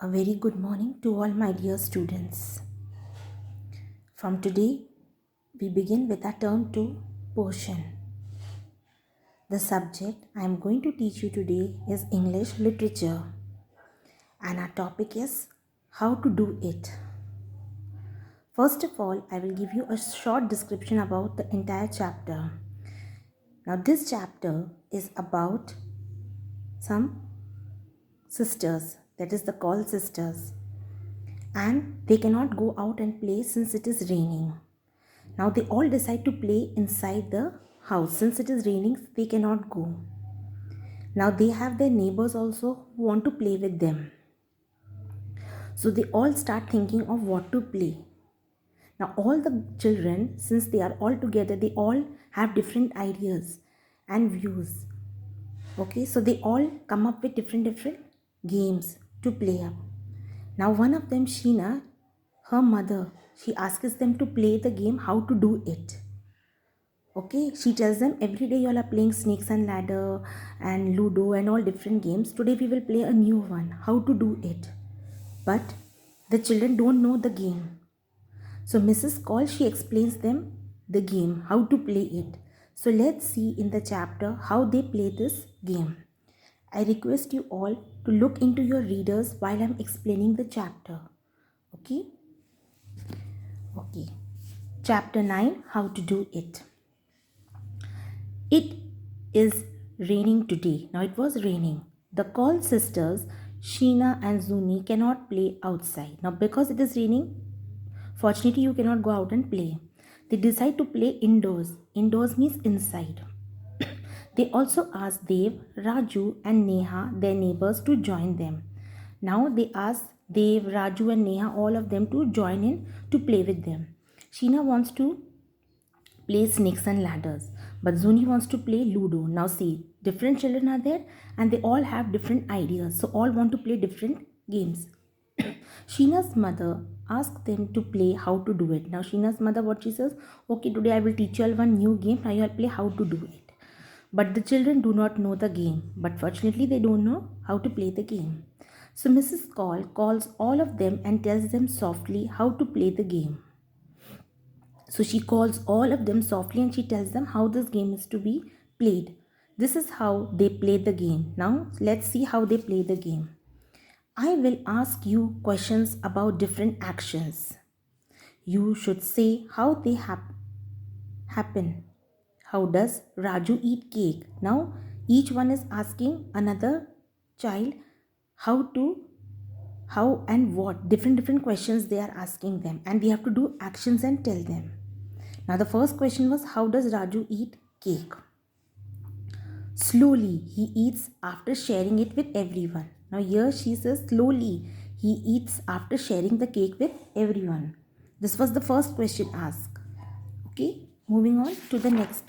A very good morning to all my dear students. From today, we begin with our term 2 portion. The subject I am going to teach you today is English literature, and our topic is how to do it. First of all, I will give you a short description about the entire chapter. Now, this chapter is about some sisters, that is the call sisters, and they cannot go out and play since it is raining. Now they all decide to play inside the house. Since it is raining, they cannot go. Now they have their neighbors also who want to play with them. So they all start thinking of what to play. Now all the children, since they are all together, they all have different ideas and views. Okay, so they all come up with different games to play up. Now one of them, Sheena, her mother, she asks them to play the game how to do it. Okay, she tells them every day you all are playing snakes and ladder and ludo and all different games. Today we will play a new one, how to do it. But the children don't know the game. So Mrs. Call, she explains them the game, how to play it. So let's see in the chapter how they play this game. I request you all to look into your readers while I'm explaining the chapter. Okay? Okay. Chapter 9, how to do it. It is raining today. Now it was raining. The Call sisters, Sheena and Zuni, cannot play outside. Now because it is raining, fortunately you cannot go out and play. They decide to play indoors. Indoors means inside. They also ask Dev, Raju and Neha, their neighbors, to join them. Now they ask Dev, Raju and Neha, all of them, to join in to play with them. Sheena wants to play snakes and ladders, but Zuni wants to play Ludo. Now see, different children are there and they all have different ideas, so all want to play different games. Sheena's mother asked them to play how to do it. Now Sheena's mother, what she says, okay, today I will teach you all one new game, now you all play how to do it. But the children do not know the game, but fortunately they don't know how to play the game. So Mrs. Call calls all of them and tells them softly how to play the game. So she calls all of them softly and she tells them how this game is to be played. This is how they play the game. Now let's see how they play the game. I will ask you questions about different actions. You should say how they happen. How does Raju eat cake? Now each one is asking another child how to, how and what, different questions they are asking them, and we have to do actions and tell them. Now the first question was, how does Raju eat cake? Slowly he eats after sharing it with everyone. Now here she says slowly he eats after sharing the cake with everyone. This was the first question asked. Okay, moving on to the next.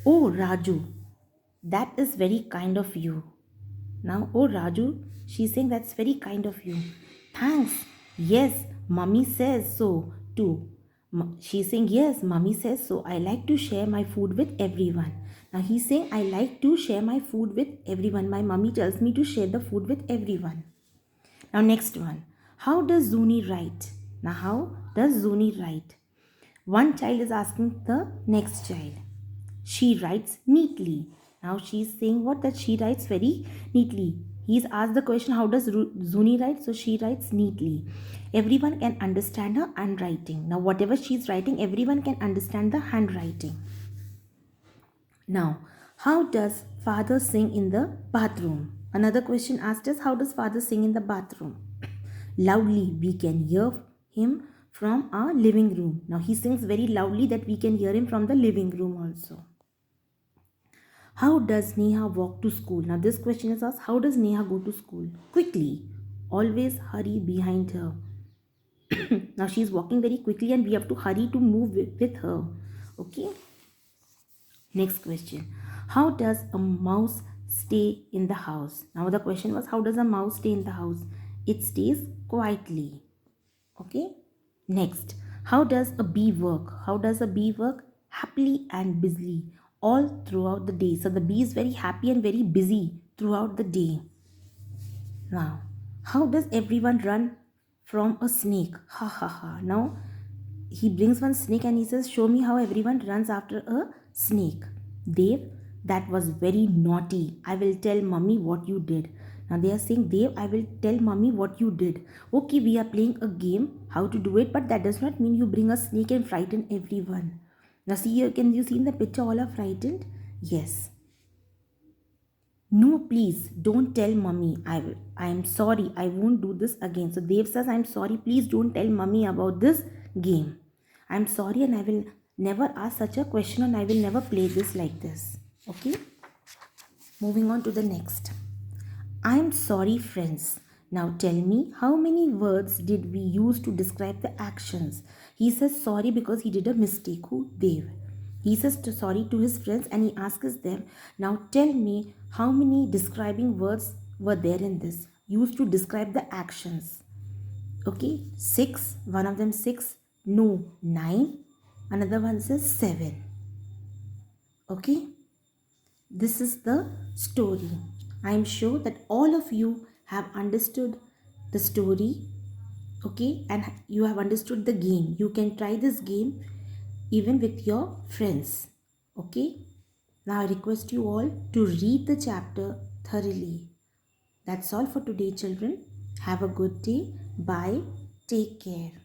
Oh Raju, that is very kind of you. Now, oh Raju, she's saying that's very kind of you. Thanks. Yes, mummy says so too. She's saying, yes, mummy says so. I like to share my food with everyone. Now he's saying, I like to share my food with everyone. My mummy tells me to share the food with everyone. Now, next one. How does Zuni write? Now, how does Zuni write? One child is asking the next child. She writes neatly. Now she's saying what? That she writes very neatly. He's asked the question, how does Zuni write? So she writes neatly. Everyone can understand her handwriting. Now whatever she's writing, everyone can understand the handwriting. Now, how does father sing in the bathroom? Another question asked us, how does father sing in the bathroom? Loudly, we can hear him from our living room. Now he sings very loudly that we can hear him from the living room also. How does Neha walk to school? Now this question is asked, how does Neha go to school? Quickly. Always hurry behind her. Now she is walking very quickly and we have to hurry to move with her. Okay. Next question. How does a mouse stay in the house? Now the question was, how does a mouse stay in the house? It stays quietly. Okay. Next. How does a bee work? How does a bee work? Happily and busily all throughout the day. So the bee is very happy and very busy throughout the day. Now, how does everyone run from a snake? Ha ha ha. Now, he brings one snake and he says, show me how everyone runs after a snake. Dev, that was very naughty. I will tell mummy what you did. Now they are saying, Dev, I will tell mummy what you did. Okay, we are playing a game, how to do it, but that does not mean you bring a snake and frighten everyone. Now see here, can you see in the picture all are frightened? Yes. No, please don't tell mummy. I am sorry. I won't do this again. So Dev says, I'm sorry. Please don't tell mummy about this game. I'm sorry and I will never ask such a question and I will never play this like this. Okay? Moving on to the next. I'm sorry, friends. Now tell me, how many words did we use to describe the actions? He says sorry because he did a mistake. Who? Dev. He says sorry to his friends and he asks them, now tell me how many describing words were there in this, used to describe the actions. Okay, 6, one of them 6, no, 9, another one says 7. Okay. This is the story. I am sure that all of you have understood the story, okay, and you have understood the game. You can try this game even with your friends, okay. Now I request you all to read the chapter thoroughly. That's all for today, children. Have a good day. Bye. Take care.